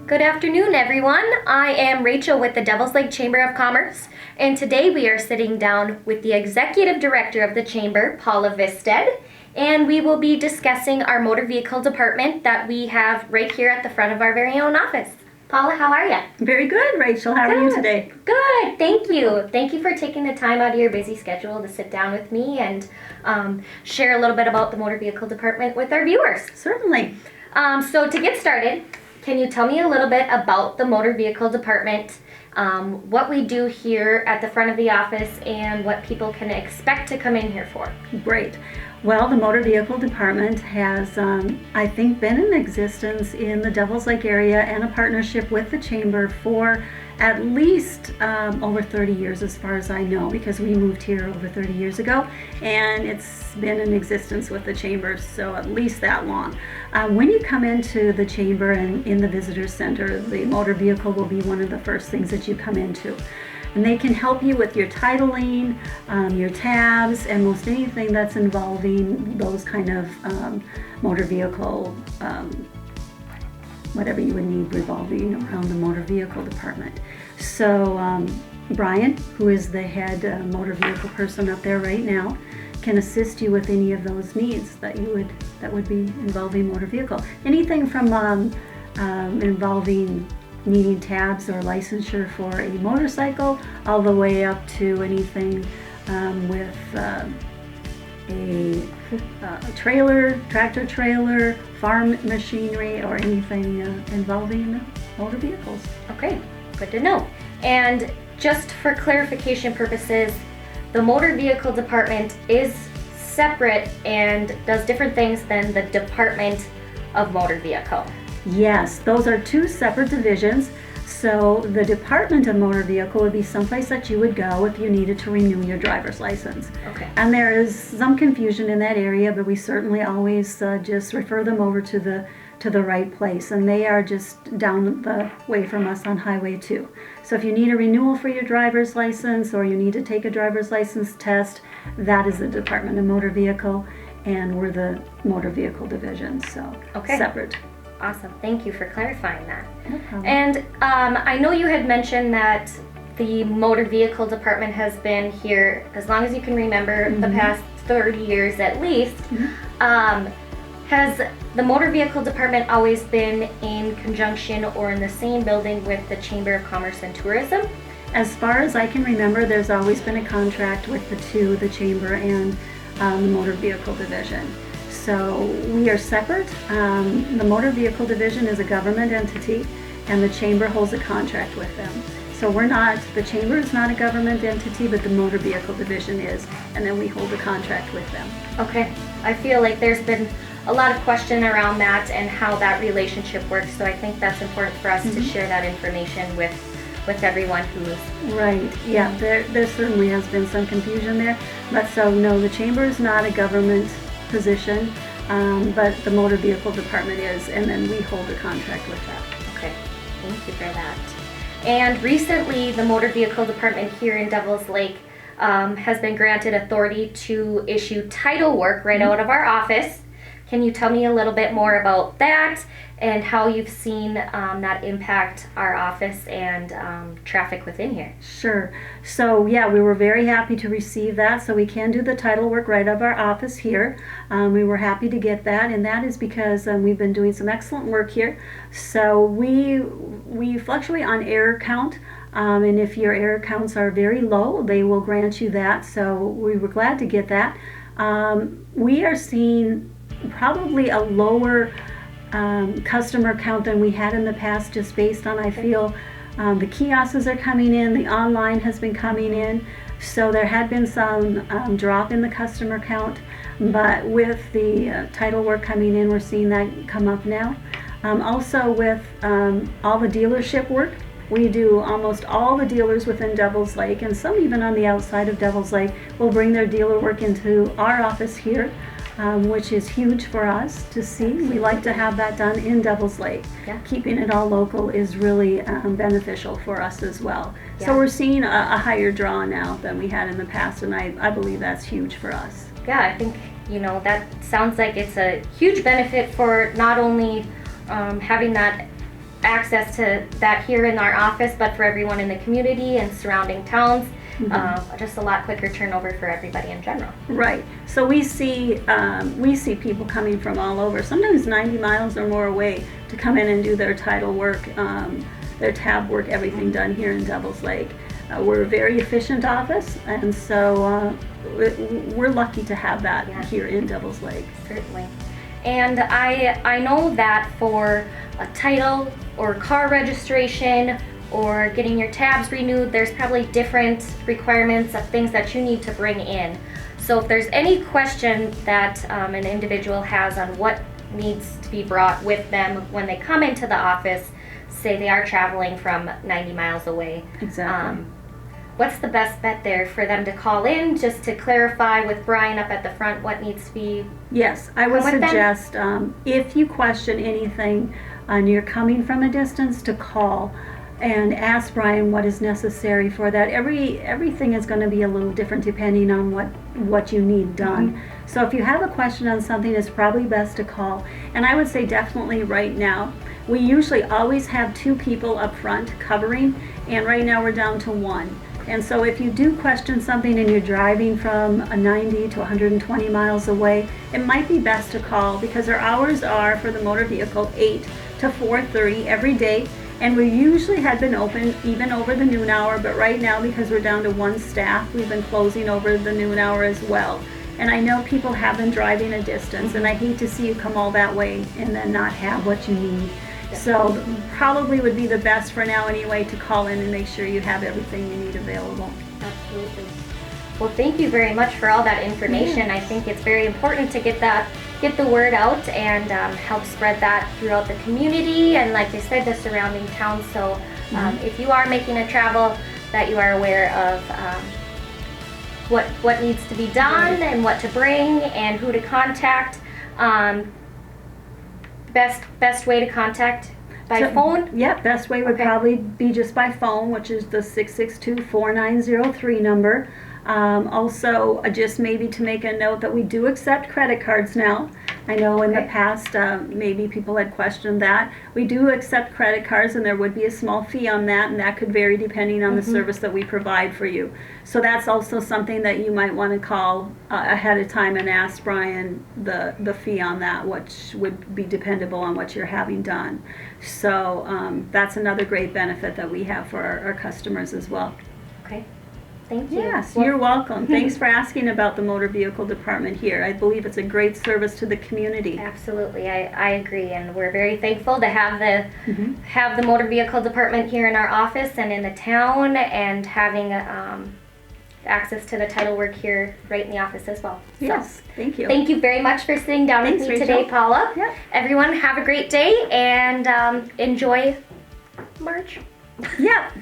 Good afternoon, everyone. I am Rachel with the Devil's Lake Chamber of Commerce, and today we are sitting down with the Executive Director of the Chamber, Paula Vistad, and we will be discussing our motor vehicle department that we have right here at the front of our very own office. Paula, how are you? Very good, Rachel. How are you today? Good, thank you. Thank you for taking the time out of your busy schedule to sit down with me and share a little bit about the motor vehicle department with our viewers. Certainly. So to get started, can you tell me a little bit about the motor vehicle department, what we do here at the front of the office, and what people can expect to come in here for? Great. Well, the motor vehicle department has, I think, been in existence in the Devil's Lake area and a partnership with the Chamber for at least over 30 years as far as I know, because we moved here over 30 years ago and it's been in existence with the Chamber, so at least that long. When you come into the Chamber and in the visitor center, the motor vehicle will be one of the first things that you come into. And they can help you with your titling, your tabs, and most anything that's involving those kind of motor vehicle, whatever you would need revolving around the motor vehicle department. So Brian, who is the head motor vehicle person up there right now, can assist you with any of those needs that would be involving motor vehicle. Anything from involving needing tabs or licensure for a motorcycle, all the way up to anything with a trailer, tractor trailer, farm machinery, or anything involving motor vehicles. Okay, good to know. And just for clarification purposes, the motor vehicle department is separate and does different things than the Department of Motor Vehicle. Yes, those are two separate divisions. So the Department of Motor Vehicle would be someplace that you would go if you needed to renew your driver's license. Okay. And there is some confusion in that area, but we certainly always just refer them over to the right place. And they are just down the way from us on Highway 2. So if you need a renewal for your driver's license or you need to take a driver's license test, that is the Department of Motor Vehicle, and we're the Motor Vehicle Division, so separate. Awesome. Thank you for clarifying that. No problem. And I know you had mentioned that the motor vehicle department has been here as long as you can remember, the past 30 years at least. Has the motor vehicle department always been in conjunction or in the same building with the Chamber of Commerce and Tourism? As far as I can remember, there's always been a contract with the Chamber and the Motor Vehicle Division. So we are separate. The Motor Vehicle Division is a government entity, and the Chamber holds a contract with them. So the Chamber is not a government entity, but the Motor Vehicle Division is, and then we hold a contract with them. Okay. I feel like there's been a lot of question around that and how that relationship works, so I think that's important for us to share that information with everyone who's... Right, yeah, there certainly has been some confusion there, but so no, the Chamber is not a government position, but the Motor Vehicle Department is, and then we hold a contract with that. Okay, thank you for that. And recently, the Motor Vehicle Department here in Devil's Lake has been granted authority to issue title work right out of our office. Can you tell me a little bit more about that and how you've seen that impact our office and traffic within here? Sure. So yeah, we were very happy to receive that, so we can do the title work right out of our office here. We were happy to get that, and that is because we've been doing some excellent work here. So we fluctuate on error count. And if your error counts are very low, they will grant you that. So we were glad to get that. We are seeing probably a lower customer count than we had in the past, just based on, I feel, the kiosks are coming in, the online has been coming in, so there had been some drop in the customer count, but with the title work coming in, we're seeing that come up now. Also with all the dealership work, we do almost all the dealers within Devil's Lake, and some even on the outside of Devil's Lake will bring their dealer work into our office here. Which is huge for us to see. We like to have that done in Devil's Lake. Yeah. Keeping it all local is really beneficial for us as well. Yeah. So we're seeing a higher draw now than we had in the past, and I believe that's huge for us. Yeah, I think, that sounds like it's a huge benefit for not only having that access to that here in our office, but for everyone in the community and surrounding towns, just a lot quicker turnover for everybody in general. Right. So we see people coming from all over, sometimes 90 miles or more away, to come in and do their title work, their tab work, everything done here in Devils Lake. We're a very efficient office, and so we're lucky to have that here in Devils Lake. Certainly. And I know that for a title or car registration or getting your tabs renewed, there's probably different requirements of things that you need to bring in. So if there's any question that an individual has on what needs to be brought with them when they come into the office, say they are traveling from 90 miles away. Exactly. What's the best bet there for them to call in, just to clarify with Brian up at the front what needs to be? Yes, I would with them? suggest if you question anything and you're coming from a distance, to call and ask Brian what is necessary for that. Everything is going to be a little different depending on what you need done. So if you have a question on something, it's probably best to call. And I would say definitely right now. We usually always have 2 people up front covering, and right now we're down to 1. And so if you do question something and you're driving from 90 to 120 miles away, it might be best to call, because our hours are for the motor vehicle 8 to 4:30 every day. And we usually had been open even over the noon hour, but right now, because we're down to 1 staff, we've been closing over the noon hour as well. And I know people have been driving a distance, and I hate to see you come all that way and then not have what you need. So probably would be the best for now anyway, to call in and make sure you have everything you need available. Absolutely. Well, thank you very much for all that information. I think it's very important to get the word out and help spread that throughout the community and, like you said, the surrounding towns. So if you are making a travel, that you are aware of what needs to be done and what to bring and who to contact. Best way to contact by phone? Yeah, best way would probably be just by phone, which is the 662-4903 number. Also, just maybe to make a note that we do accept credit cards now. I know in the past maybe people had questioned that. We do accept credit cards, and there would be a small fee on that, and that could vary depending on the service that we provide for you. So that's also something that you might want to call ahead of time and ask Brian the fee on that, which would be dependable on what you're having done. So that's another great benefit that we have for our customers as well. Okay. Thank you. Yes, you're welcome. Thanks for asking about the motor vehicle department here. I believe it's a great service to the community. Absolutely, I agree, and we're very thankful to have the motor vehicle department here in our office and in the town, and having access to the title work here right in the office as well. Yes, thank you. Thank you very much for sitting down with me today, Paula. Yep. Everyone, have a great day and enjoy March. Yep.